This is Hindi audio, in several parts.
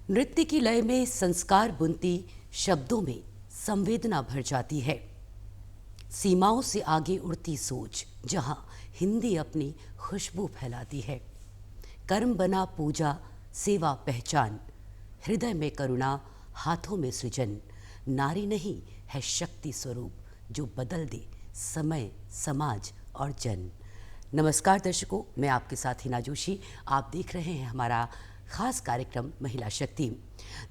नृत्य की लय में संस्कार बुनती शब्दों में संवेदना भर जाती है। सीमाओं से आगे उड़ती सोच जहां हिंदी अपनी खुशबू फैलाती है। कर्म बना पूजा, सेवा पहचान, हृदय में करुणा, हाथों में सृजन। नारी नहीं है शक्ति स्वरूप जो बदल दे समय, समाज और जन। नमस्कार दर्शकों, मैं आपके साथ हिना जोशी। आप देख रहे हैं हमारा खास कार्यक्रम महिला शक्ति।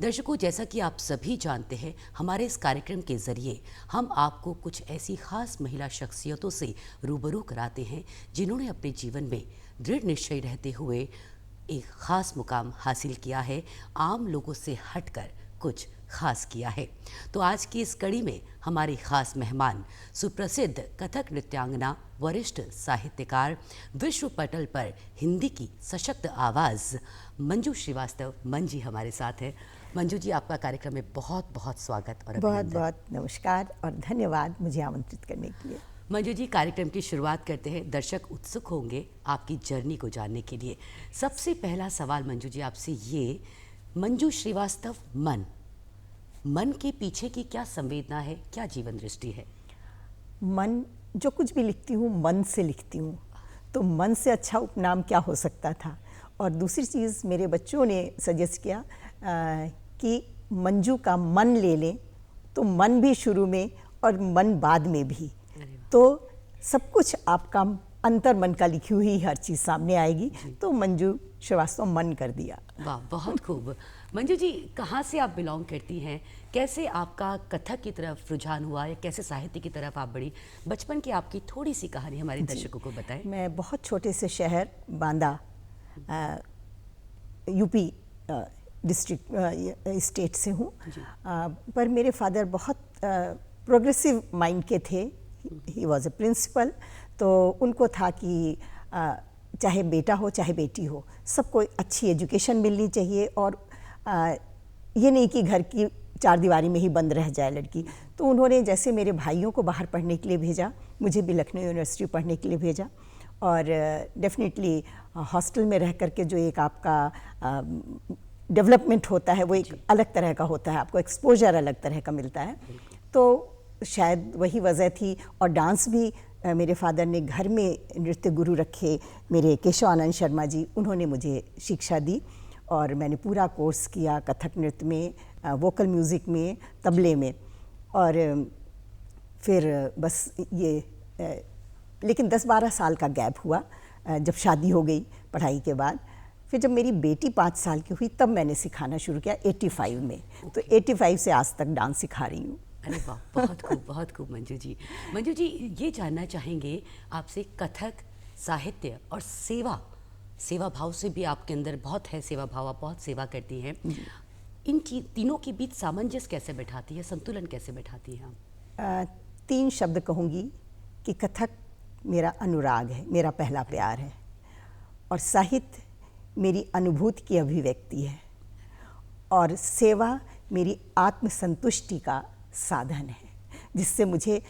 दर्शकों, जैसा कि आप सभी जानते हैं, हमारे इस कार्यक्रम के जरिए हम आपको कुछ ऐसी खास महिला शख्सियतों से रूबरू कराते हैं जिन्होंने अपने जीवन में दृढ़ निश्चय रहते हुए एक खास मुकाम हासिल किया है, आम लोगों से हटकर कुछ खास किया है। तो आज की इस कड़ी में हमारी खास मेहमान सुप्रसिद्ध कथक नृत्यांगना, वरिष्ठ साहित्यकार, विश्व पटल पर हिंदी की सशक्त आवाज़ मंजू श्रीवास्तव मंजी हमारे साथ है। मंजू जी, आपका कार्यक्रम में बहुत बहुत स्वागत और बहुत बहुत नमस्कार और धन्यवाद मुझे आमंत्रित करने के लिए। मंजू जी, कार्यक्रम की शुरुआत करते हैं। दर्शक उत्सुक होंगे आपकी जर्नी को जानने के लिए। सबसे पहला सवाल मंजू जी आपसे ये, मंजू श्रीवास्तव मन के पीछे की क्या संवेदना है, क्या जीवन दृष्टि है? मन, जो कुछ भी लिखती हूँ मन से लिखती हूँ, तो मन से अच्छा उपनाम क्या हो सकता था। और दूसरी चीज़, मेरे बच्चों ने सजेस्ट किया कि मंजू का मन ले लें, तो मन भी शुरू में और मन बाद में भी, तो सब कुछ आपका अंतर मन का लिखी हुई हर चीज़ सामने आएगी। तो मंजू श्रीवास्तव मन कर दिया। वाह, बहुत खूब। मंजू जी, कहाँ से आप बिलोंग करती हैं? कैसे आपका कथक की तरफ रुझान हुआ या कैसे साहित्य की तरफ आप बढ़ी? बचपन की आपकी थोड़ी सी कहानी हमारे दर्शकों को बताएं। मैं बहुत छोटे से शहर बांदा, यूपी डिस्ट्रिक्ट स्टेट से हूँ, पर मेरे फादर बहुत प्रोग्रेसिव माइंड के थे। He was a principal. तो उनको था कि चाहे बेटा हो चाहे बेटी हो, सबको अच्छी एजुकेशन मिलनी चाहिए, और ये नहीं कि घर की चार दीवारी में ही बंद रह जाए लड़की। तो उन्होंने जैसे मेरे भाइयों को बाहर पढ़ने के लिए भेजा, मुझे भी लखनऊ यूनिवर्सिटी पढ़ने के लिए भेजा। और डेफिनेटली हॉस्टल में रह करके जो एक आपका डेवलपमेंट होता है वो एक अलग तरह का होता है, आपको एक्सपोजर अलग तरह का मिलता है। तो शायद वही वजह थी। और डांस भी मेरे फादर ने घर में नृत्य गुरु रखे, मेरे केशव आनंद शर्मा जी, उन्होंने मुझे शिक्षा दी और मैंने पूरा कोर्स किया कथक नृत्य में, वोकल म्यूज़िक में, तबले में। और फिर बस ये लेकिन 10-12 साल का गैप हुआ जब शादी हो गई पढ़ाई के बाद। फिर जब मेरी बेटी 5 साल की हुई तब मैंने सिखाना शुरू किया 85 में। तो 85 से आज तक डांस सिखा रही हूँ। अरे वाह, बहुत खूब, बहुत खूब मंजू जी। मंजू जी, ये जानना चाहेंगे आपसे, कथक, साहित्य और सेवा भाव से भी आपके अंदर बहुत है सेवा भाव, आप बहुत सेवा करती हैं। इन तीनों के बीच सामंजस्य कैसे बैठाती है, संतुलन कैसे बैठाती हैं आप? 3 शब्द कहूँगी कि कथक मेरा अनुराग है, मेरा पहला प्यार है, और साहित्य मेरी अनुभूति की अभिव्यक्ति है, और सेवा मेरी आत्मसंतुष्टि का साधन है, जिससे मुझे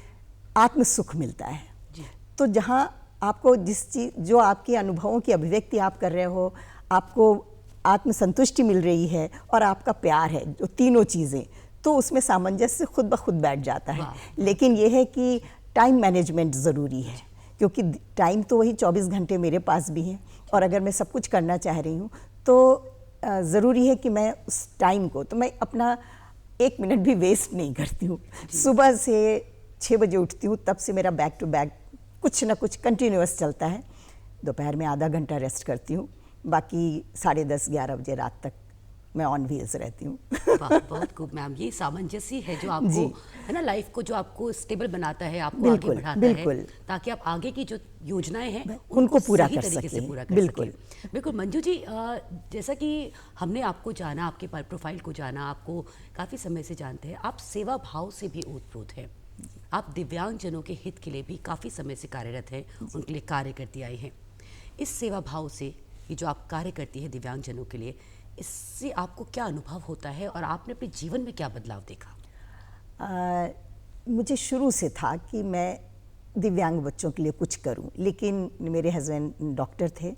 आत्म सुख मिलता है। तो जहाँ आपको जिस चीज़, जो आपके अनुभवों की अभिव्यक्ति आप कर रहे हो, आपको आत्मसंतुष्टि मिल रही है और आपका प्यार है, जो तीनों चीज़ें, तो उसमें सामंजस्य खुद ब खुद बैठ जाता है। लेकिन यह है कि टाइम मैनेजमेंट ज़रूरी है, क्योंकि टाइम तो वही 24 घंटे मेरे पास भी है, और अगर मैं सब कुछ करना चाह रही हूँ तो ज़रूरी है कि मैं उस टाइम को, तो मैं अपना 1 मिनट भी वेस्ट नहीं करती हूँ। सुबह से 6 बजे उठती हूँ, तब से मेरा बैक टू बैक कुछ ना कुछ कंटिन्यूअस चलता है। दोपहर में आधा घंटा रेस्ट करती हूँ, बाकी 10:30-11 बजे रात तक मैं ऑन व्हील्स रहती हूँ। बहुत खूब मैम। ये सामंजस्य है जो आपको, है ना, लाइफ को जो आपको स्टेबल बनाता है, आपको आगे बढ़ाता है, ताकि आप आगे की जो योजनाएं हैं उनको पूरा सही कर तरीके से सकें। पूरा कर बिल्कुल सकें। बिल्कुल मंजू जी, जैसा कि हमने आपको जाना, आपके प्रोफाइल को जाना, आपको काफ़ी समय से जानते हैं, आप सेवा भाव से भी ओतप्रोत हैं। आप दिव्यांगजनों के हित के लिए भी काफ़ी समय से कार्यरत हैं, उनके लिए कार्य करती आई हैं। इस सेवा भाव से, ये जो आप कार्य करती है दिव्यांगजनों के लिए, इससे आपको क्या अनुभव होता है और आपने अपने जीवन में क्या बदलाव देखा? मुझे शुरू से था कि मैं दिव्यांग बच्चों के लिए कुछ करूं, लेकिन मेरे हस्बैंड डॉक्टर थे,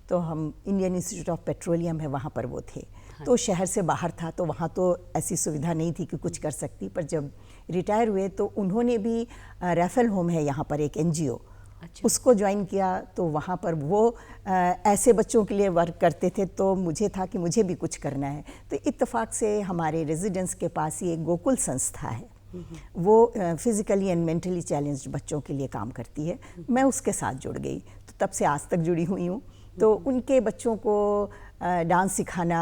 तो हम इंडियन इंस्टीट्यूट ऑफ पेट्रोलियम है वहाँ पर वो थे, तो शहर से बाहर था, तो वहाँ तो ऐसी सुविधा नहीं थी कि कुछ कर सकती। पर जब रिटायर हुए तो उन्होंने भी रेफरल होम है यहाँ पर एक NGO, अच्छा। उसको ज्वाइन किया। तो वहाँ पर वो ऐसे बच्चों के लिए वर्क करते थे, तो मुझे था कि मुझे भी कुछ करना है। तो इत्तेफाक से हमारे रेजिडेंस के पास ही एक गोकुल संस्था है, वो फिज़िकली एंड मेंटली चैलेंज्ड बच्चों के लिए काम करती है। मैं उसके साथ जुड़ गई, तो तब से आज तक जुड़ी हुई हूँ। तो उनके बच्चों को डांस सिखाना,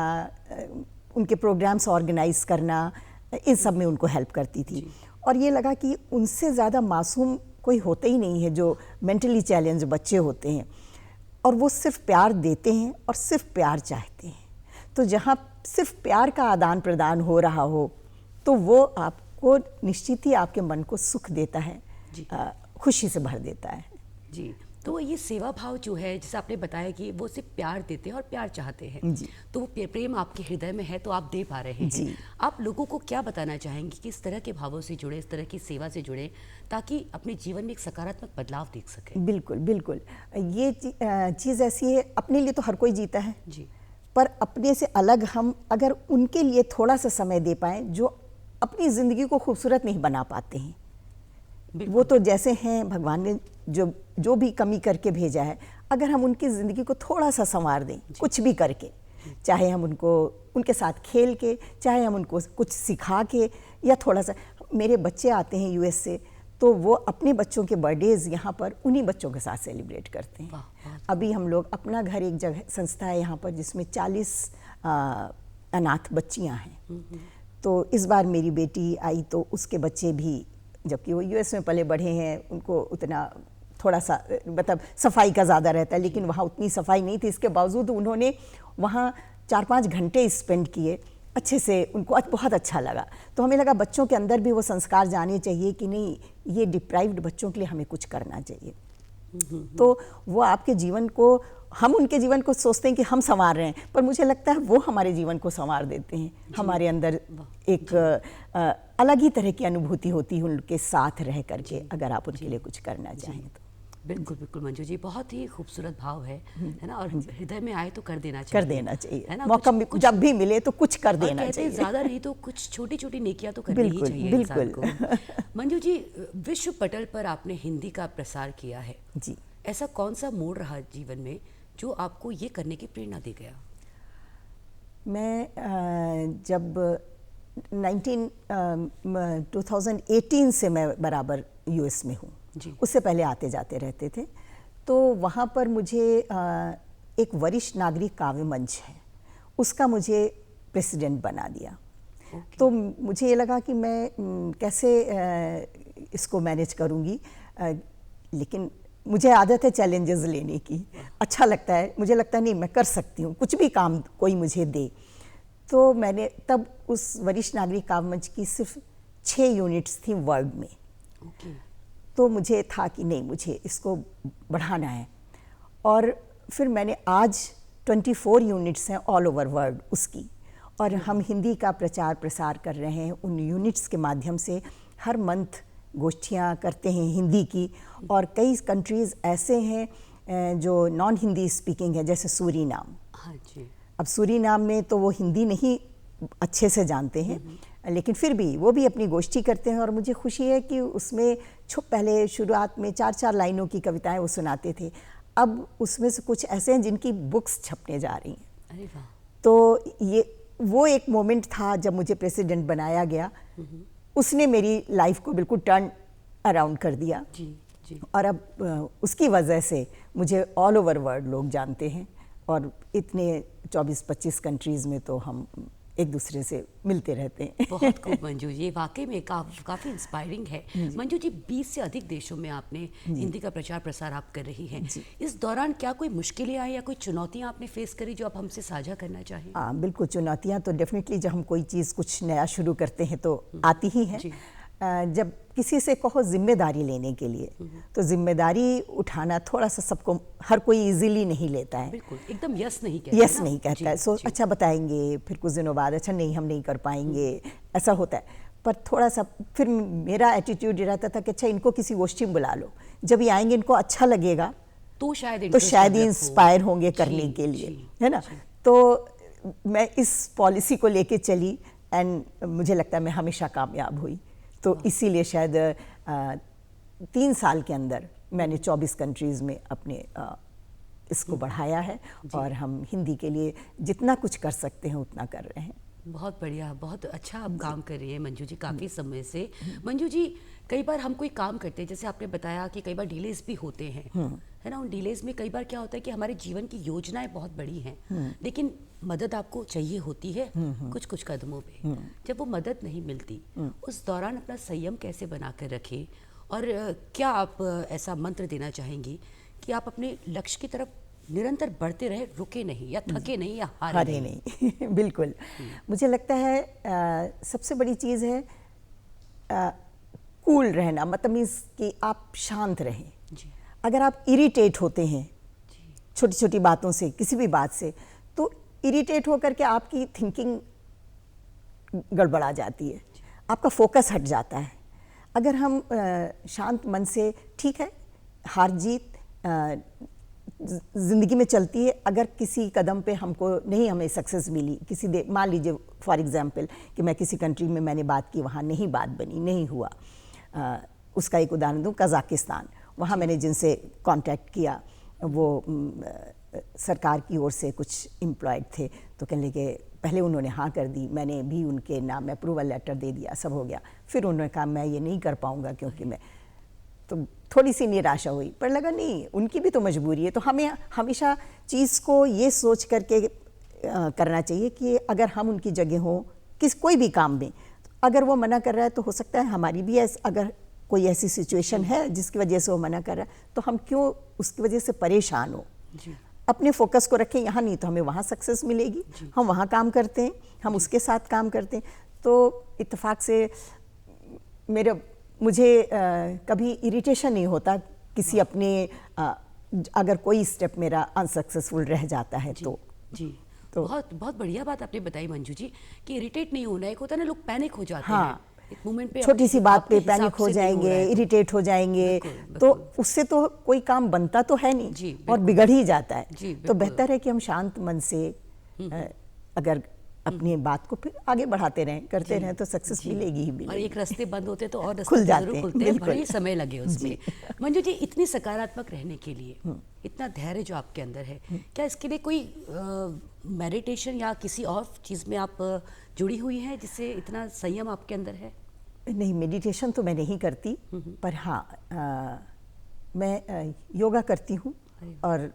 उनके प्रोग्राम्स ऑर्गेनाइज करना, इन सब में उनको हेल्प करती थी। और ये लगा कि उनसे ज़्यादा मासूम कोई होता ही नहीं है जो मेंटली चैलेंज बच्चे होते हैं, और वो सिर्फ प्यार देते हैं और सिर्फ प्यार चाहते हैं। तो जहाँ सिर्फ प्यार का आदान प्रदान हो रहा हो, तो वो आपको निश्चित ही आपके मन को सुख देता है, खुशी से भर देता है। जी, तो ये सेवा भाव जो है, जैसे आपने बताया कि वो सिर्फ प्यार देते हैं और प्यार चाहते हैं, तो वो प्रेम आपके हृदय में है, तो आप दे पा रहे हैं। आप लोगों को क्या बताना चाहेंगे कि इस तरह के भावों से जुड़े, इस तरह की सेवा से जुड़े, ताकि अपने जीवन में एक सकारात्मक बदलाव देख सकें? बिल्कुल बिल्कुल, ये चीज़ ऐसी है, अपने लिए तो हर कोई जीता है जी, पर अपने से अलग हम अगर उनके लिए थोड़ा सा समय दे पाएँ जो अपनी ज़िंदगी को खूबसूरत नहीं बना पाते हैं, वो तो जैसे हैं, भगवान ने जो भी कमी करके भेजा है, अगर हम उनकी ज़िंदगी को थोड़ा सा संवार दें, कुछ भी करके, चाहे हम उनको उनके साथ खेल के, चाहे हम उनको कुछ सिखा के, या थोड़ा सा, मेरे बच्चे आते हैं US से, तो वो अपने बच्चों के बर्थडेज यहाँ पर उन्हीं बच्चों के साथ सेलिब्रेट करते हैं। अभी हम लोग अपना घर, एक जगह संस्था है यहाँ पर जिसमें 40 अनाथ बच्चियाँ हैं। तो इस बार मेरी बेटी आई तो उसके बच्चे भी, जबकि वो US में पले बढ़े हैं, उनको उतना थोड़ा सा मतलब सफाई का ज़्यादा रहता है, लेकिन वहाँ उतनी सफाई नहीं थी। इसके बावजूद उन्होंने वहाँ 4-5 घंटे स्पेंड किए, अच्छे से, उनको बहुत अच्छा लगा। तो हमें लगा बच्चों के अंदर भी वो संस्कार जाने चाहिए कि नहीं, ये डिप्राइव्ड बच्चों के लिए हमें कुछ करना चाहिए। तो वो आपके जीवन को, हम उनके जीवन को सोचते हैं कि हम संवार रहे हैं, पर मुझे लगता है वो हमारे जीवन को संवार देते हैं। हमारे अंदर एक अलग ही तरह की अनुभूति होती है उनके साथ रह करके, अगर आप उनके लिए कुछ करना चाहें तो। बिल्कुल बिल्कुल मंजू जी, बहुत ही खूबसूरत भाव है ना, और हृदय में आए तो कर देना चाहिए, कर देना चाहिए, है ना, मौका जब भी मिले तो कुछ कर देना चाहिए। ज़्यादा नहीं तो कुछ छोटी छोटी नेकियां तो करनी ही चाहिए इंसान को। मंजू जी, विश्व पटल पर आपने हिंदी का प्रसार किया है जी, ऐसा कौन सा मोड़ रहा जीवन में जो आपको ये करने की प्रेरणा दे गया? मैं जब 2018 से मैं बराबर US में हूँ, उससे पहले आते जाते रहते थे। तो वहाँ पर मुझे एक वरिष्ठ नागरिक काव्य मंच है, उसका मुझे प्रेसिडेंट बना दिया। तो मुझे ये लगा कि मैं कैसे इसको मैनेज करूँगी, लेकिन मुझे आदत है चैलेंजेस लेने की, अच्छा लगता है, मुझे लगता है नहीं मैं कर सकती हूँ, कुछ भी काम कोई मुझे दे। तो मैंने तब उस वरिष्ठ नागरिक काव्य मंच की सिर्फ 6 यूनिट्स थी वर्ल्ड में। तो मुझे था कि नहीं, मुझे इसको बढ़ाना है, और फिर मैंने आज 24 यूनिट्स हैं ऑल ओवर वर्ल्ड उसकी, और हम हिंदी का प्रचार प्रसार कर रहे हैं उन यूनिट्स के माध्यम से। हर मंथ गोष्ठियाँ करते हैं हिंदी की, और कई कंट्रीज़ ऐसे हैं जो नॉन हिंदी स्पीकिंग है, जैसे सूरीनाम। हाँ जी। अब सूरीनाम में तो वो हिंदी नहीं अच्छे से जानते हैं, लेकिन फिर भी वो भी अपनी गोष्ठी करते हैं, और मुझे खुशी है कि उसमें पहले शुरुआत में 4-4 लाइनों की कविताएं वो सुनाते थे, अब उसमें से कुछ ऐसे हैं जिनकी बुक्स छपने जा रही हैं। अरे वाह! तो ये वो एक मोमेंट था जब मुझे प्रेसिडेंट बनाया गया, उसने मेरी लाइफ को बिल्कुल टर्न अराउंड कर दिया। जी। और अब उसकी वजह से मुझे ऑल ओवर वर्ल्ड लोग जानते हैं, और इतने 24-25 कंट्रीज़ में तो हम एक दूसरे से मिलते रहते हैं। बहुत खूब मंजू जी, वाकई में काफ़ी इंस्पायरिंग है। मंजू जी, 20 से अधिक देशों में आपने हिंदी का प्रचार प्रसार आप कर रही हैं। इस दौरान क्या कोई मुश्किलें आई या कोई चुनौतियां आपने फेस करी जो आप हमसे साझा करना चाहें? हाँ बिल्कुल, चुनौतियाँ तो डेफिनेटली जब हम कोई चीज़ कुछ नया शुरू करते हैं तो आती ही हैं। जब किसी से कहो जिम्मेदारी लेने के लिए, तो जिम्मेदारी उठाना थोड़ा सा सबको, हर कोई इजीली नहीं लेता है। बिल्कुल, एकदम यस नहीं कहता है। सो अच्छा बताएंगे, फिर कुछ दिनों बाद अच्छा नहीं हम नहीं कर पाएंगे, ऐसा होता है। पर थोड़ा सा फिर मेरा एटीट्यूड ये रहता था कि अच्छा इनको किसी गोष्ठी में बुला लो, जब ये आएंगे इनको अच्छा लगेगा तो शायद इंस्पायर होंगे करने के लिए, है ना। तो मैं इस पॉलिसी को लेके चली एंड मुझे लगता है मैं हमेशा कामयाब हुई। तो इसीलिए शायद 3 साल के अंदर मैंने 24 कंट्रीज़ में अपने इसको बढ़ाया है और हम हिंदी के लिए जितना कुछ कर सकते हैं उतना कर रहे हैं। बहुत बढ़िया, बहुत अच्छा आप काम कर रही हैं मंजू जी काफ़ी समय से। मंजू जी, कई बार हम कोई काम करते हैं, जैसे आपने बताया कि कई बार डिलेज भी होते हैं, है ना। उन डिलेज में कई बार क्या होता है कि हमारे जीवन की योजनाएं बहुत बड़ी हैं, लेकिन मदद आपको चाहिए होती है कुछ कुछ कदमों पे। जब वो मदद नहीं मिलती, उस दौरान अपना संयम कैसे बना कर रखें, और क्या आप ऐसा मंत्र देना चाहेंगी कि आप अपने लक्ष्य की तरफ निरंतर बढ़ते रहे, रुके नहीं या थके नहीं या हारे नहीं। बिल्कुल। मुझे लगता है सबसे बड़ी चीज़ है कूल रहना, मतलब मीन्स कि आप शांत रहें। अगर आप इरिटेट होते हैं छोटी छोटी बातों से, किसी भी बात से, तो इरिटेट होकर के आपकी थिंकिंग गड़बड़ा जाती है, आपका फोकस हट जाता है। अगर हम शांत मन से, ठीक है, हार जीत ज़िंदगी में चलती है। अगर किसी कदम पे हमको नहीं, हमें सक्सेस मिली, मान लीजिए फॉर एग्जांपल कि मैं किसी कंट्री में मैंने बात की, वहाँ नहीं बात बनी, नहीं हुआ। उसका एक उदाहरण दूँ, कज़ाकिस्तान। वहाँ मैंने जिनसे कांटेक्ट किया, वो सरकार की ओर से कुछ एम्प्लॉयड थे, तो कहने लगे, पहले उन्होंने हाँ कर दी, मैंने भी उनके नाम अप्रूवल लेटर दे दिया, सब हो गया। फिर उन्होंने कहा मैं ये नहीं कर पाऊँगा क्योंकि मैं, तो थोड़ी सी निराशा हुई, पर लगा नहीं, उनकी भी तो मजबूरी है। तो हमें हमेशा चीज़ को ये सोच करके करना चाहिए कि अगर हम उनकी जगह हों, कोई भी काम में, अगर वो मना कर रहा है तो हो सकता है हमारी भी अगर कोई ऐसी सिचुएशन है जिसकी वजह से वो मना कर रहा है, तो हम क्यों उसकी वजह से परेशान हो। अपने फोकस को रखें, यहाँ नहीं तो हमें वहाँ सक्सेस मिलेगी, हम वहाँ काम करते हैं, हम उसके साथ काम करते हैं। तो इत्तेफाक से मुझे कभी इरिटेशन नहीं होता किसी अपने अगर कोई स्टेप मेरा अनसक्सेसफुल रह जाता है। तो बहुत बहुत बढ़िया बात आपने बताई मंजू जी कि इरिटेट नहीं होना। एक होता है ना, लोग पैनिक हो जाते हैं, एक मोमेंट पे, छोटी सी बात पे पैनिक हो जाएंगे, इरिटेट हो जाएंगे, तो उससे तो कोई काम बनता तो है नहीं और बिगड़ ही जाता है। तो बेहतर है कि हम शांत मन से अगर अपनी बात को फिर आगे बढ़ाते रहें, करते रहें, तो सक्सेस मिलेगी ही मिलेगी। और एक रास्ते बंद होते तो और रास्ते जरूर खुलते हैं, बड़े समय लगे उसमें। मंजू जी, इतनी सकारात्मक रहने के लिए, इतना धैर्य जो आपके अंदर है, क्या इसके लिए कोई मेडिटेशन या किसी और चीज़ में आप जुड़ी हुई हैं जिससे इतना संयम आपके अंदर है? नहीं, मेडिटेशन तो मैं नहीं करती, पर हाँ मैं योगा करती हूँ और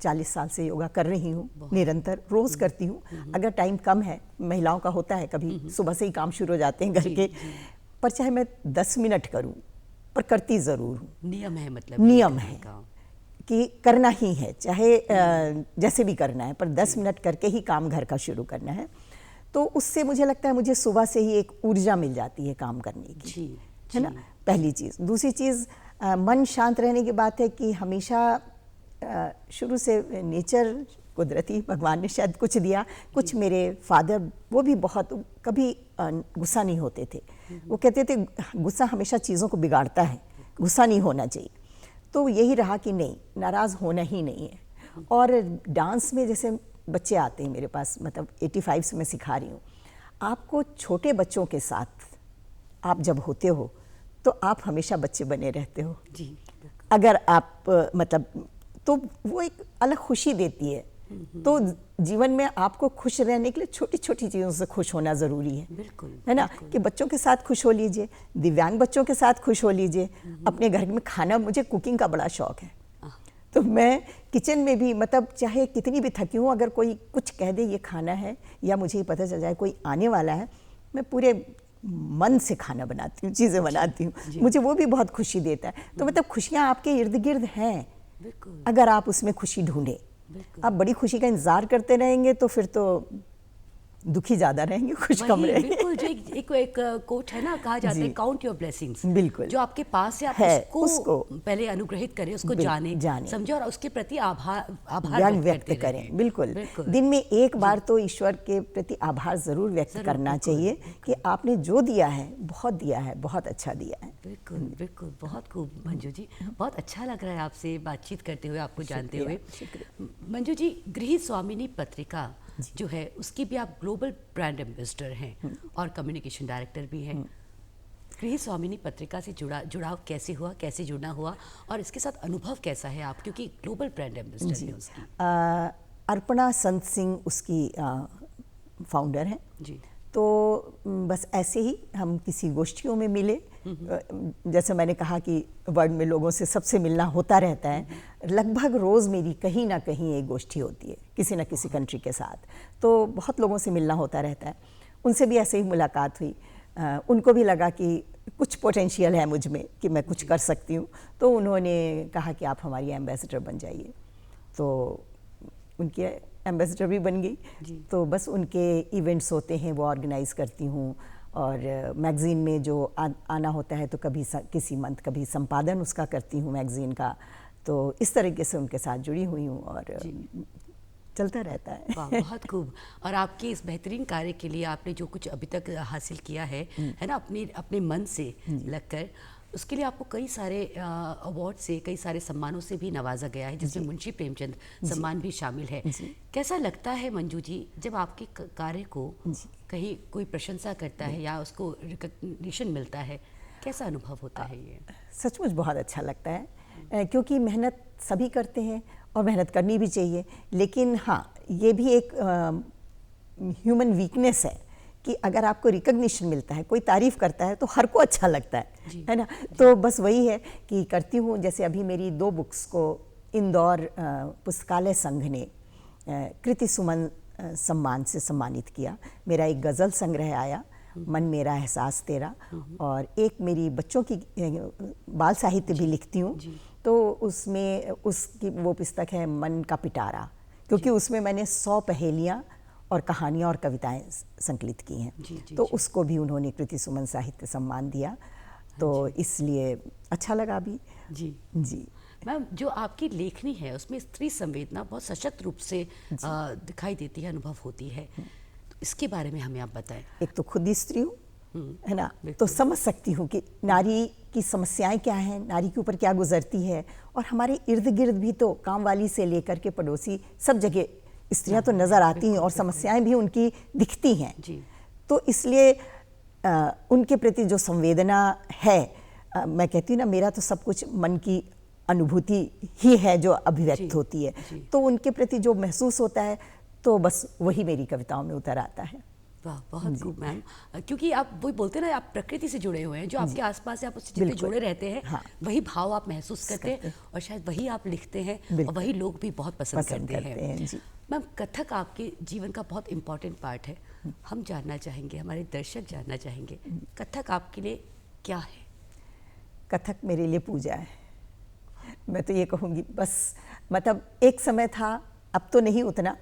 40 साल से योगा कर रही हूँ, निरंतर रोज़ करती हूँ। अगर टाइम कम है, महिलाओं का होता है, कभी सुबह से ही काम शुरू हो जाते हैं घर के, पर चाहे मैं 10 मिनट करूँ, पर करती ज़रूर हूँ। नियम है, मतलब नियम है कि करना ही है, चाहे जैसे भी करना है, पर 10 मिनट करके ही काम घर का शुरू करना है। तो उससे मुझे लगता है मुझे सुबह से ही एक ऊर्जा मिल जाती है काम करने की, है ना, पहली चीज़। दूसरी चीज़, मन शांत रहने की बात है कि हमेशा शुरू से नेचर, कुदरती, भगवान ने शायद कुछ दिया। कुछ मेरे फादर, वो भी बहुत कभी गुस्सा नहीं होते थे। वो कहते थे गुस्सा हमेशा चीज़ों को बिगाड़ता है, गुस्सा नहीं होना चाहिए। तो यही रहा कि नहीं, नाराज़ होना ही नहीं है। और डांस में जैसे बच्चे आते हैं मेरे पास, मतलब 85 से मैं सिखा रही हूँ, आपको छोटे बच्चों के साथ आप जब होते हो तो आप हमेशा बच्चे बने रहते हो जी। अगर आप मतलब, तो वो एक अलग खुशी देती है। तो जीवन में आपको खुश रहने के लिए छोटी छोटी चीज़ों से खुश होना ज़रूरी है, बिल्कुल, है ना, कि बच्चों के साथ खुश हो लीजिए, दिव्यांग बच्चों के साथ खुश हो लीजिए। अपने घर में खाना, मुझे कुकिंग का बड़ा शौक है, तो मैं किचन में भी, मतलब चाहे कितनी भी थकी हूँ, अगर कोई कुछ कह दे ये खाना है, या मुझे ये पता चल जाए कोई आने वाला है, मैं पूरे मन से खाना बनाती हूँ, चीज़ें बनाती हूँ। मुझे वो भी बहुत खुशी देता है। तो मतलब खुशियाँ आपके इर्द गिर्द हैं, अगर आप उसमें खुशी ढूंढें। आप बड़ी खुशी का इंतजार करते रहेंगे तो फिर तो दुखी ज्यादा रहेंगे, खुश कम रहेंगे। बिल्कुल, जो एक कोट है ना, कहा जाता है काउंट योर ब्लेसिंग्स। बिल्कुल, जो आपके पास है, आप उसको पहले अनुग्रहित करें, उसको जाने समझे और उसके प्रति आभार व्यक्त करें। बिल्कुल, दिन में एक बार तो ईश्वर के प्रति आभार जरूर व्यक्त करना चाहिए कि आपने जो दिया है, बहुत दिया है, बहुत अच्छा दिया है। बिल्कुल बिल्कुल, बहुत खूब मंजू जी, बहुत अच्छा लग रहा है आपसे बातचीत करते हुए, आपको जानते हुए। मंजू जी, गृह स्वामिनी पत्रिका जो है उसकी भी आप ग्लोबल ब्रांड एम्बेसडर हैं और कम्युनिकेशन डायरेक्टर भी हैं। गृह स्वामिनी पत्रिका से जुड़ाव कैसे हुआ, कैसे जुड़ना हुआ और इसके साथ अनुभव कैसा है आप, क्योंकि ग्लोबल ब्रांड एम्बेसडर हैं उसकी? अर्पणा संत सिंह उसकी फाउंडर हैं जी। तो बस ऐसे ही हम किसी गोष्ठियों में मिले। जैसे मैंने कहा कि वर्ल्ड में लोगों से सबसे मिलना होता रहता है, लगभग रोज़ मेरी कहीं ना कहीं एक गोष्ठी होती है किसी ना किसी कंट्री के साथ, तो बहुत लोगों से मिलना होता रहता है। उनसे भी ऐसे ही मुलाकात हुई। उनको भी लगा कि कुछ पोटेंशियल है मुझ में कि मैं कुछ कर सकती हूँ, तो उन्होंने कहा कि आप हमारी एम्बेसडर बन जाइए। तो उनके एम्बेसडर भी बन गई। तो बस उनके इवेंट्स होते हैं वो ऑर्गेनाइज करती हूँ, और मैगज़ीन में जो आना होता है तो कभी किसी मंथ कभी संपादन उसका करती हूँ मैगज़ीन का। तो इस तरीके से उनके साथ जुड़ी हुई हूँ और चलता रहता है। वाह, बहुत खूब। और आपके इस बेहतरीन कार्य के लिए आपने जो कुछ अभी तक हासिल किया है ना, अपने मन से लगकर, उसके लिए आपको कई सारे अवार्ड से, कई सारे सम्मानों से भी नवाजा गया है, जिसमें मुंशी प्रेमचंद सम्मान भी शामिल है। कैसा लगता है मंजू जी जब आपके कार्य को कहीं कोई प्रशंसा करता है या उसको रिकॉग्निशन मिलता है, कैसा अनुभव होता है ये? सचमुच बहुत अच्छा लगता है, क्योंकि मेहनत सभी करते हैं और मेहनत करनी भी चाहिए, लेकिन हाँ ये भी एक ह्यूमन वीकनेस है कि अगर आपको रिकग्निशन मिलता है, कोई तारीफ़ करता है तो हर को अच्छा लगता है ना। तो बस वही है कि करती हूँ। जैसे अभी मेरी 2 बुक्स को इंदौर पुस्तकालय संघ ने कृति सुमन सम्मान से सम्मानित किया। मेरा एक गज़ल संग्रह आया, मन मेरा एहसास तेरा, और एक मेरी बच्चों की बाल साहित्य भी लिखती हूँ, तो उसमें उसकी वो पुस्तक है मन का पिटारा, क्योंकि उसमें मैंने 100 पहेलियाँ और कहानियाँ और कविताएं संकलित की हैं। तो उसको भी उन्होंने कृति सुमन साहित्य सम्मान दिया, तो इसलिए अच्छा लगा भी। जी मैम, जो आपकी लेखनी है उसमें स्त्री संवेदना बहुत सशक्त रूप से दिखाई देती है, अनुभव होती है, तो इसके बारे में हमें आप बताएं। एक तो खुद ही स्त्री हूँ, है ना, तो समझ सकती हूँ कि नारी की समस्याएं क्या हैं, नारी के ऊपर क्या गुजरती है। और हमारे इर्द गिर्द भी तो काम वाली से लेकर के पड़ोसी सब जगह स्त्रियां तो नज़र आती हैं और समस्याएं भी उनकी दिखती हैं। तो इसलिए उनके प्रति जो संवेदना है, मैं कहती हूँ ना, मेरा तो सब कुछ मन की अनुभूति ही है जो अभिव्यक्त होती है, तो उनके प्रति जो महसूस होता है तो बस वही मेरी कविताओं में उतर आता है। वाह, बहुत खूब मैम, क्योंकि आप वही बोलते हैं ना, आप प्रकृति से जुड़े हुए हैं, जो आपके आसपास है आप उससे जितने जुड़े रहते हैं, हाँ, वही भाव आप महसूस करते हैं और शायद वही आप लिखते हैं और वही लोग भी बहुत पसंद करते हैं। मैम, कथक आपके जीवन का बहुत इम्पोर्टेंट पार्ट है। हम जानना चाहेंगे, हमारे दर्शक जानना चाहेंगे, कथक आपके लिए क्या है? कथक मेरे लिए पूजा है। मैं तो ये कहूँगी, बस मतलब एक समय था, अब तो नहीं उतना,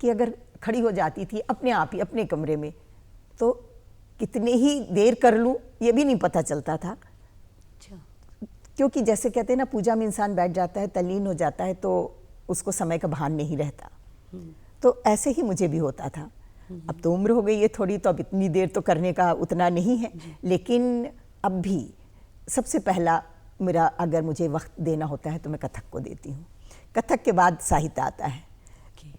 कि अगर खड़ी हो जाती थी अपने आप ही अपने कमरे में तो कितने ही देर कर लूँ ये भी नहीं पता चलता था। क्योंकि जैसे कहते हैं ना, पूजा में इंसान बैठ जाता है, तल्लीन हो जाता है, तो उसको समय का भान नहीं रहता। तो ऐसे ही मुझे भी होता था। अब तो उम्र हो गई है थोड़ी, तो अब इतनी देर तो करने का उतना नहीं है, लेकिन अब भी सबसे पहला मेरा, अगर मुझे वक्त देना होता है तो मैं कथक को देती हूँ। कथक के बाद साहित्य आता है,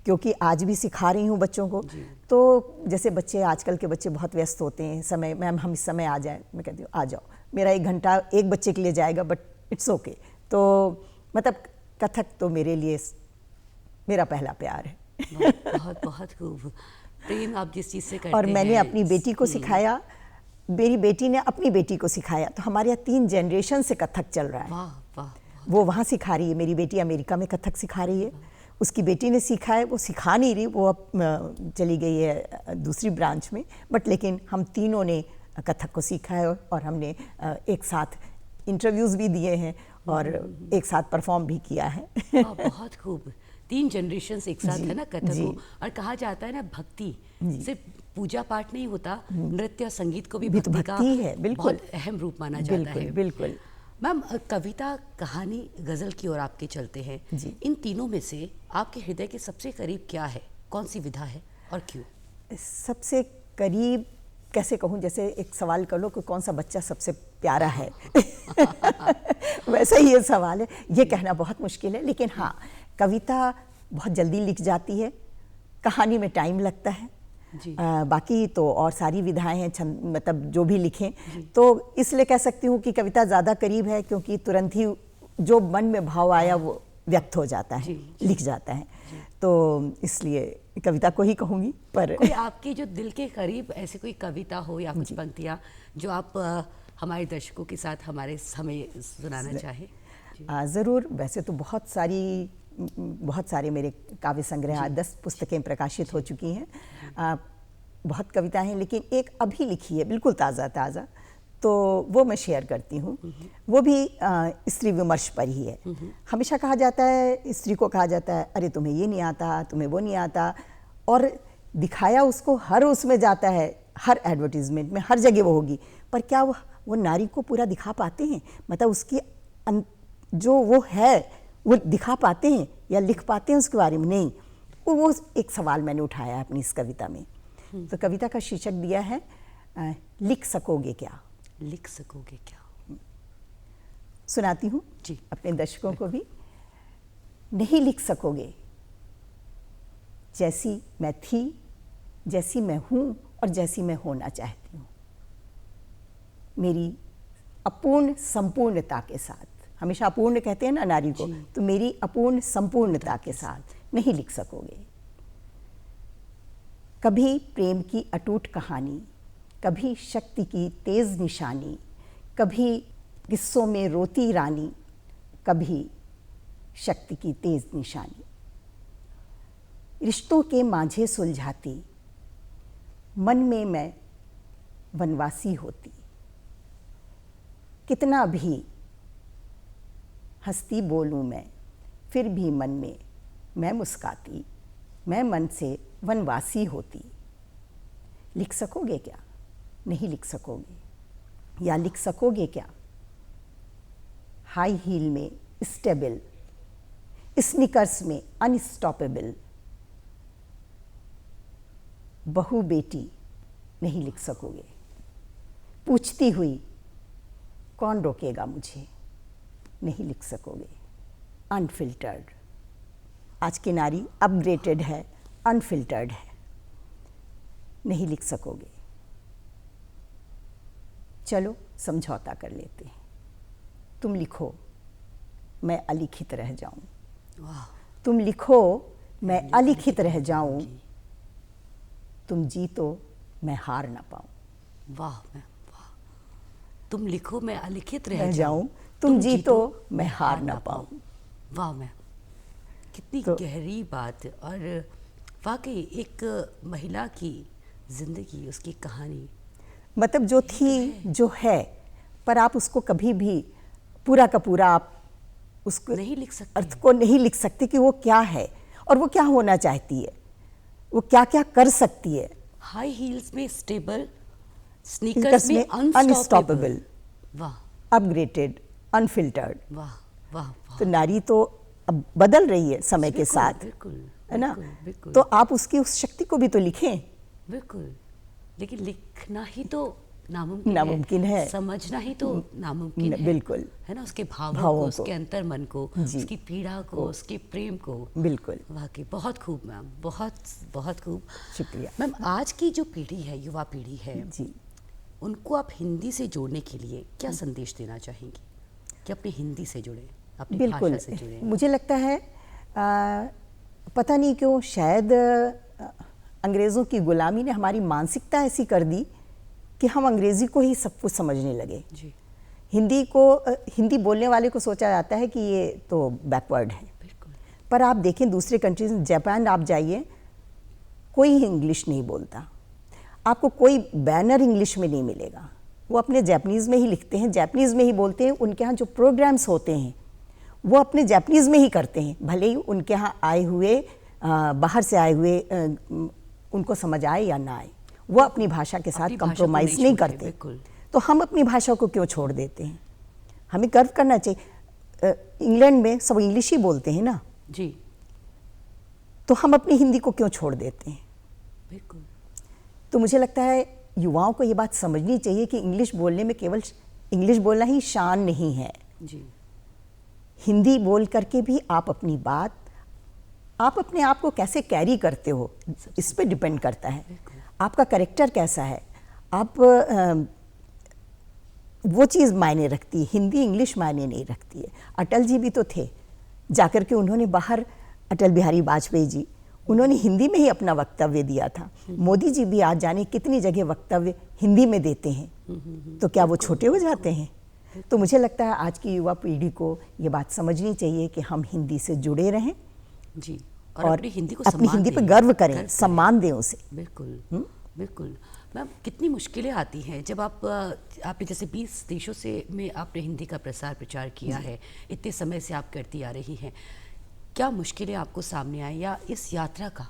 क्योंकि आज भी सिखा रही हूँ बच्चों को। तो जैसे बच्चे, आजकल के बच्चे बहुत व्यस्त होते हैं, समय मैम हम इस समय आ जाएं, मैं कहती हूँ आ जाओ, मेरा 1 घंटा एक बच्चे के लिए जाएगा, बट इट्स ओके। तो मतलब कथक तो मेरे लिए मेरा पहला प्यार है। बहुत बहुत खूब। प्रेम आप जिस चीज़ से करते हैं। और मैंने अपनी बेटी को सिखाया, मेरी बेटी ने अपनी बेटी को सिखाया, तो हमारे यहाँ 3 जनरेशन से कथक चल रहा है। वाह वाह। वो वहाँ सिखा रही है, मेरी बेटी अमेरिका में कथक सिखा रही है, उसकी बेटी ने सीखा है, वो सिखा नहीं रही, वो अब चली गई है दूसरी ब्रांच में, बट लेकिन हम तीनों ने कथक को सीखा है और हमने एक साथ इंटरव्यूज़ भी दिए हैं और एक साथ परफॉर्म भी किया है। बहुत खूब। 3 जनरेशन एक साथ है ना कथक को। और कहा जाता है ना, भक्ति सिर्फ पूजा पाठ नहीं होता, नृत्य और संगीत को भी भक्ति का बहुत अहम रूप माना जाता है। बिल्कुल। मैम, कविता, कहानी, गज़ल की ओर आपके चलते हैं, इन तीनों में से आपके हृदय के सबसे करीब क्या है? कौन सी विधा है और क्यों? सबसे करीब कैसे कहूँ, जैसे एक सवाल कर लो कि कौन सा बच्चा सबसे प्यारा है वैसा ही ये सवाल है, ये कहना बहुत मुश्किल है। लेकिन हाँ, कविता बहुत जल्दी लिख जाती है, कहानी में टाइम लगता है। जी। बाकी तो और सारी विधाएं हैं, मतलब जो भी लिखें, तो इसलिए कह सकती हूँ कि कविता ज़्यादा करीब है, क्योंकि तुरंत ही जो मन में भाव आया वो व्यक्त हो जाता है, लिख जाता है। तो इसलिए कविता को ही कहूँगी। पर कोई आपके जो दिल के करीब ऐसी कोई कविता हो या कुछ पंक्तियाँ जो आप हमारे दर्शकों के साथ हमें सुनाना चाहें? ज़रूर। वैसे तो बहुत सारे मेरे काव्य संग्रह, 10 पुस्तकें प्रकाशित हो चुकी हैं, बहुत कविताएं हैं, लेकिन एक अभी लिखी है बिल्कुल ताज़ा, तो वो मैं शेयर करती हूँ। वो भी स्त्री विमर्श पर ही है। हमेशा कहा जाता है, स्त्री को कहा जाता है, अरे तुम्हें ये नहीं आता, तुम्हें वो नहीं आता, और दिखाया उसको हर उसमें जाता है, हर एडवर्टीजमेंट में, हर जगह वो होगी, पर क्या वो नारी को पूरा दिखा पाते हैं? मतलब उसकी जो वो है वो दिखा पाते हैं या लिख पाते हैं उसके बारे में? नहीं। वो एक सवाल मैंने उठाया है अपनी इस कविता में। तो कविता का शीर्षक दिया है लिख सकोगे क्या। लिख सकोगे क्या। सुनाती हूँ जी, अपने दर्शकों को भी। नहीं लिख सकोगे जैसी मैं थी, जैसी मैं हूँ और जैसी मैं होना चाहती हूँ, मेरी अपूर्ण संपूर्णता के साथ। हमेशा अपूर्ण कहते हैं ना नारी को, तो मेरी अपूर्ण संपूर्णता के साथ नहीं लिख सकोगे। कभी प्रेम की अटूट कहानी, कभी शक्ति की तेज निशानी, कभी किस्सों में रोती रानी, कभी शक्ति की तेज निशानी, रिश्तों के माझे सुलझाती, मन में मैं वनवासी होती, कितना भी हंसती बोलूं मैं, फिर भी मन में मैं मुस्काती, मैं मन से वनवासी होती। लिख सकोगे क्या। नहीं लिख सकोगे। या लिख सकोगे क्या। हाई हील में स्टेबल, स्नीकर्स में अनस्टॉपेबल, बहू बेटी नहीं लिख सकोगे। पूछती हुई कौन रोकेगा मुझे, नहीं लिख सकोगे। अनफिल्टर्ड, आज की नारी अपग्रेडेड है, अनफिल्टर्ड है, नहीं लिख सकोगे। चलो समझौता कर लेते हैं, तुम लिखो मैं अलिखित रह जाऊं, तुम लिखो मैं अलिखित रह जाऊं, तुम जीतो मैं हार ना पाऊं। वाह मैम, वाह। तुम लिखो मैं अलिखित रह जाऊं, तुम जीतो मैं हार ना पाऊं। वाह मैम, कितनी गहरी बात। और वाकई एक महिला की जिंदगी, उसकी कहानी, मतलब जो थी जो है, पर आप उसको कभी भी पूरा का पूरा आप उसको नहीं लिख सकते, अर्थ को नहीं लिख सकते कि वो क्या है और वो क्या होना चाहती है, वो क्या क्या कर सकती है। हाई हील्स में स्टेबल, स्नीकर्स में अनस्टॉपेबल। वाह। Upgraded, unfiltered. वाह वाह वाह। तो नारी तो अब बदल रही है समय के साथ, बिल्कुल, है ना। बिल्कुल। तो आप उसकी उस शक्ति को भी तो लिखें। बिल्कुल, लेकिन लिखना ही तो नामुमकिन है, समझना ही तो नामुमकिन है। बिल्कुल, है ना, उसके भावों को, उसके अंतर मन को, उसकी पीड़ा को, उसके प्रेम को। बिल्कुल, वाकई बहुत खूब मैम, बहुत बहुत खूब। शुक्रिया मैम। आज की जो पीढ़ी है, युवा पीढ़ी है जी, उनको आप हिंदी से जोड़ने के लिए क्या संदेश देना चाहेंगी कि अपनी हिंदी से जुड़े, अपनी भाषा से जुड़े? मुझे लगता है पता नहीं क्यों, शायद अंग्रेज़ों की गुलामी ने हमारी मानसिकता ऐसी कर दी कि हम अंग्रेज़ी को ही सब कुछ समझने लगे। जी। हिंदी बोलने वाले को सोचा जाता है कि ये तो बैकवर्ड है। बिल्कुल। पर आप देखें दूसरे कंट्रीज, जापान आप जाइए, कोई इंग्लिश नहीं बोलता, आपको कोई बैनर इंग्लिश में नहीं मिलेगा, वो अपने जापानीज़ में ही लिखते हैं, जापानीज़ में ही बोलते हैं। उनके यहाँ जो प्रोग्राम्स होते हैं वो अपने जापानीज़ में ही करते हैं, भले ही उनके यहाँ आए हुए बाहर से आए हुए उनको समझ आए या ना आए, वो अपनी भाषा के साथ कंप्रोमाइज़ नहीं करते। तो हम अपनी भाषा को क्यों छोड़ देते हैं? हमें गर्व करना चाहिए। इंग्लैंड में सब इंग्लिश ही बोलते हैं ना जी, तो हम अपनी हिंदी को क्यों छोड़ देते हैं? बिल्कुल। तो मुझे लगता है युवाओं को ये बात समझनी चाहिए कि इंग्लिश बोलने में केवल इंग्लिश बोलना ही शान नहीं है। जी। हिंदी बोल करके भी आप अपनी बात आप अपने आप को कैसे कैरी करते हो इस पे डिपेंड करता है। आपका कैरेक्टर कैसा है, आप वो चीज़ मायने रखती है, हिंदी इंग्लिश मायने नहीं रखती है। अटल जी भी तो थे, जाकर के उन्होंने बाहर, अटल बिहारी वाजपेयी जी, उन्होंने हिंदी में ही अपना वक्तव्य दिया था। मोदी जी भी आज जाने कितनी जगह वक्तव्य हिंदी में देते हैं, तो क्या वो छोटे हो जाते हैं? तो मुझे लगता है आज की युवा पीढ़ी को ये बात समझनी चाहिए कि हम हिंदी से जुड़े रहें जी, और अपनी हिंदी पर गर्व करें, सम्मान दें उसे। बिल्कुल बिल्कुल। मैम, कितनी मुश्किलें आती हैं जब आपने जैसे 20 देशों से में आपने हिंदी का प्रसार प्रचार किया है, इतने समय से आप करती आ रही हैं, क्या मुश्किलें आपको सामने आई, या इस यात्रा का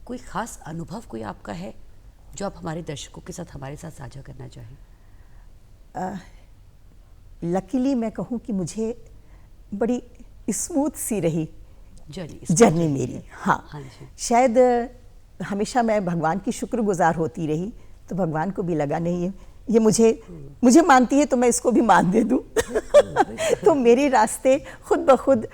कोई ख़ास अनुभव कोई आपका है जो आप हमारे दर्शकों के साथ हमारे साथ साझा करना चाहें? लकीली मैं कहूँ कि मुझे बड़ी स्मूथ सी रही जर्नी मेरी। हाँ, जी। शायद हमेशा मैं भगवान की शुक्रगुजार होती रही, तो भगवान को भी लगा नहीं है ये मुझे मानती है तो मैं इसको भी मान दे दूँ। तो मेरे रास्ते खुद ब खुद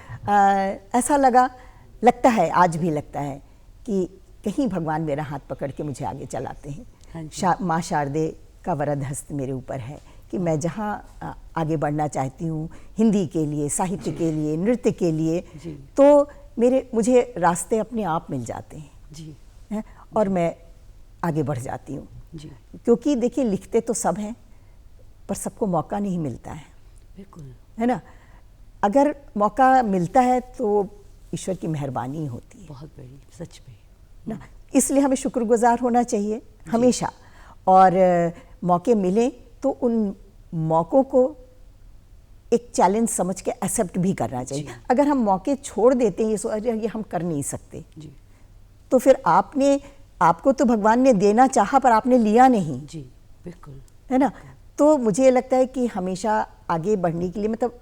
ऐसा लगता है, आज भी लगता है कि कहीं भगवान मेरा हाथ पकड़ के मुझे आगे चलाते हैं। माँ शारदे का वरद हस्त मेरे ऊपर है कि मैं जहाँ आगे बढ़ना चाहती हूँ, हिंदी के लिए, साहित्य के लिए, नृत्य के लिए, तो मुझे रास्ते अपने आप मिल जाते हैं जी, और मैं आगे बढ़ जाती हूँ। क्योंकि देखिए, लिखते तो सब हैं पर सबको मौका नहीं मिलता है। बिल्कुल, है ना? अगर मौका मिलता है तो ईश्वर की मेहरबानी होती है, बहुत बड़ी, सच में ना। इसलिए हमें शुक्रगुजार होना चाहिए हमेशा, और मौके मिले तो उन मौक़ों को एक चैलेंज समझ के एक्सेप्ट भी करना चाहिए। अगर हम मौके छोड़ देते हैं, ये हम कर नहीं सकते जी, तो फिर आपको तो भगवान ने देना चाहा पर आपने लिया नहीं जी। बिल्कुल, है ना? तो मुझे लगता है कि हमेशा आगे बढ़ने के लिए, मतलब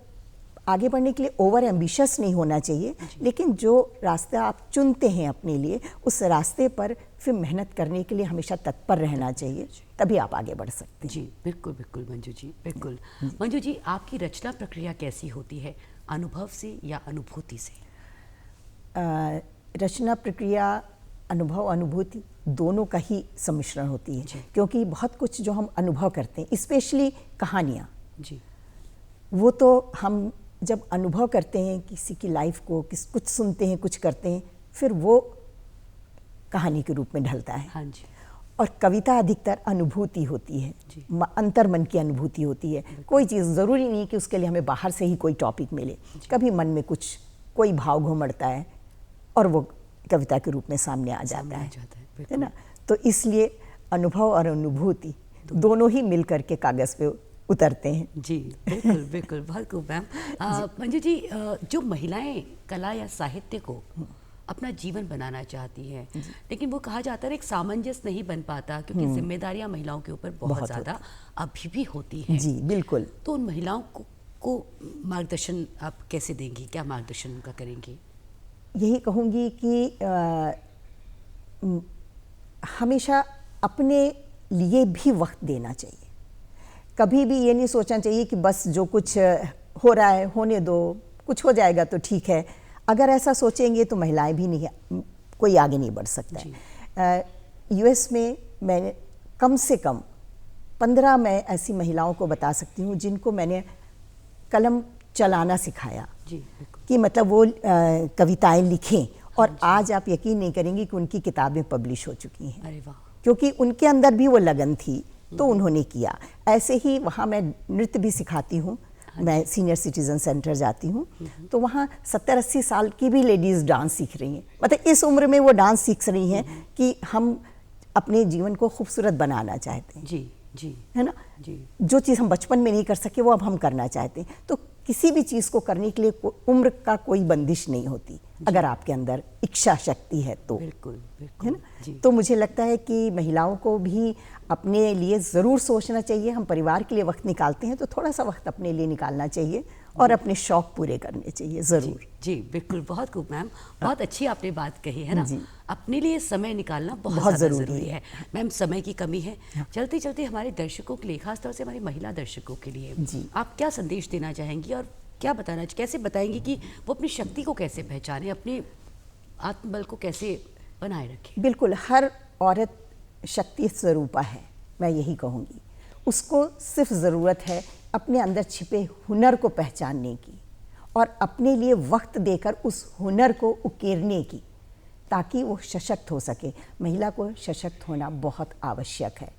आगे बढ़ने के लिए ओवर एम्बिशियस नहीं होना चाहिए, लेकिन जो रास्ता आप चुनते हैं अपने लिए, उस रास्ते पर फिर मेहनत करने के लिए हमेशा तत्पर रहना चाहिए, तभी आप आगे बढ़ सकते हैं। जी, बिल्कुल बिल्कुल मंजू जी, बिल्कुल। मंजू जी, आपकी रचना प्रक्रिया कैसी होती है, अनुभव से या अनुभूति से? रचना प्रक्रिया अनुभव अनुभूति दोनों का ही सम्मिश्रण होती है, क्योंकि बहुत कुछ जो हम अनुभव करते हैं, स्पेशली कहानियाँ जी, वो तो हम जब अनुभव करते हैं किसी की लाइफ को, कुछ सुनते हैं, कुछ करते हैं, फिर वो कहानी के रूप में ढलता है। हाँ जी। और कविता अधिकतर अनुभूति होती है, अंतर्मन की अनुभूति होती है। कोई चीज़ ज़रूरी नहीं कि उसके लिए हमें बाहर से ही कोई टॉपिक मिले, कभी मन में कोई भाव घुमड़ता है और वो कविता के रूप में सामने आ जाता है ना? तो इसलिए अनुभव और अनुभूति दोनों ही मिल करके कागज़ पे उतरते हैं। जी, बिल्कुल बिल्कुल, बहुत खूब मैम। मंजू जी, जो महिलाएं कला या साहित्य को अपना जीवन बनाना चाहती हैं, लेकिन वो कहा जाता है एक सामंजस्य नहीं बन पाता, क्योंकि जिम्मेदारियां महिलाओं के ऊपर बहुत ज़्यादा अभी भी होती हैं। जी बिल्कुल। तो उन महिलाओं को मार्गदर्शन आप कैसे देंगी, क्या मार्गदर्शन उनका करेंगी? यही कहूँगी कि हमेशा अपने लिए भी वक्त देना चाहिए। कभी भी ये नहीं सोचना चाहिए कि बस जो कुछ हो रहा है होने दो, कुछ हो जाएगा तो ठीक है। अगर ऐसा सोचेंगे तो महिलाएं भी नहीं, कोई आगे नहीं बढ़ सकता है। यूएस में मैंने कम से कम 15 मैं ऐसी महिलाओं को बता सकती हूँ जिनको मैंने कलम चलाना सिखाया कि मतलब वो कविताएं लिखें, और आज आप यकीन नहीं करेंगी कि उनकी किताबें पब्लिश हो चुकी हैं। अरे वाह! क्योंकि उनके अंदर भी वो लगन थी, तो उन्होंने किया। ऐसे ही वहाँ मैं नृत्य भी सिखाती हूँ। मैं सीनियर सिटीजन सेंटर जाती हूँ, तो वहाँ 70-80 साल की भी लेडीज़ डांस सीख रही हैं। मतलब इस उम्र में वो डांस सीख रही हैं कि हम अपने जीवन को खूबसूरत बनाना चाहते हैं। जी, है ना? जी। जो चीज़ हम बचपन में नहीं कर सके वो अब हम करना चाहते हैं। तो किसी भी चीज़ को करने के लिए उम्र का कोई बंदिश नहीं होती, अगर आपके अंदर इच्छा शक्ति है तो। बिल्कुल, है ना? तो मुझे लगता है कि महिलाओं को भी अपने लिए ज़रूर सोचना चाहिए। हम परिवार के लिए वक्त निकालते हैं तो थोड़ा सा वक्त अपने लिए निकालना चाहिए और अपने शौक पूरे करने चाहिए ज़रूर। जी बिल्कुल, बहुत खूब मैम, बहुत अच्छी आपने बात कही है ना। अपने लिए समय निकालना बहुत ज़रूरी है। मैम, समय की कमी है, चलते चलते हमारे दर्शकों के लिए, खासतौर से हमारी महिला दर्शकों के लिए आप क्या संदेश देना चाहेंगी और क्या बताना, कैसे बताएंगी कि वो अपनी शक्ति को कैसे पहचाने, अपने आत्मबल को कैसे बनाए रखें? बिल्कुल, हर औरत शक्ति स्वरूपा है, मैं यही कहूँगी। उसको सिर्फ ज़रूरत है अपने अंदर छिपे हुनर को पहचानने की और अपने लिए वक्त देकर उस हुनर को उकेरने की, ताकि वो सशक्त हो सके। महिला को सशक्त होना बहुत आवश्यक है।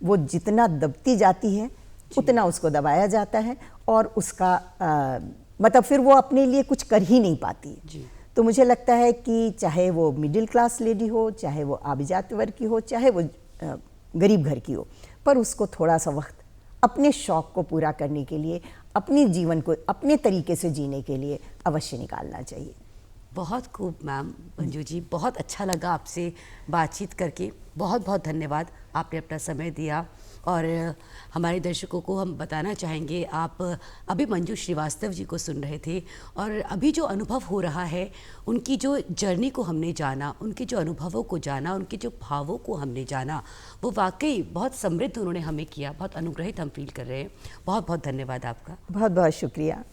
वो जितना दबती जाती है उतना उसको दबाया जाता है और उसका मतलब फिर वो अपने लिए कुछ कर ही नहीं पाती है। तो मुझे लगता है कि चाहे वो मिडिल क्लास लेडी हो, चाहे वो आभिजात्य वर्ग की हो, चाहे वो गरीब घर की हो, पर उसको थोड़ा सा वक्त अपने शौक़ को पूरा करने के लिए, अपने जीवन को अपने तरीके से जीने के लिए अवश्य निकालना चाहिए। बहुत खूब मैम मंजू जी, बहुत अच्छा लगा आपसे बातचीत करके। बहुत बहुत धन्यवाद, आपने अपना समय दिया। और हमारे दर्शकों को हम बताना चाहेंगे, आप अभी मंजू श्रीवास्तव जी को सुन रहे थे और अभी जो अनुभव हो रहा है, उनकी जो जर्नी को हमने जाना, उनके जो अनुभवों को जाना, उनके जो भावों को हमने जाना, वो वाकई बहुत समृद्ध उन्होंने हमें किया। बहुत अनुग्रहित हम फील कर रहे हैं। बहुत बहुत धन्यवाद आपका। बहुत बहुत शुक्रिया।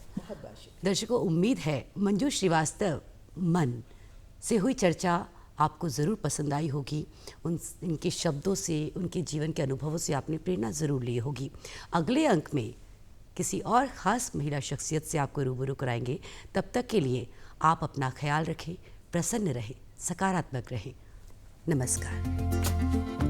दर्शकों, उम्मीद है मंजू श्रीवास्तव मन से हुई चर्चा आपको ज़रूर पसंद आई होगी। इनके शब्दों से, उनके जीवन के अनुभवों से आपने प्रेरणा ज़रूर ली होगी। अगले अंक में किसी और ख़ास महिला शख्सियत से आपको रूबरू कराएंगे। तब तक के लिए आप अपना ख्याल रखें, प्रसन्न रहें, सकारात्मक रहें। नमस्कार।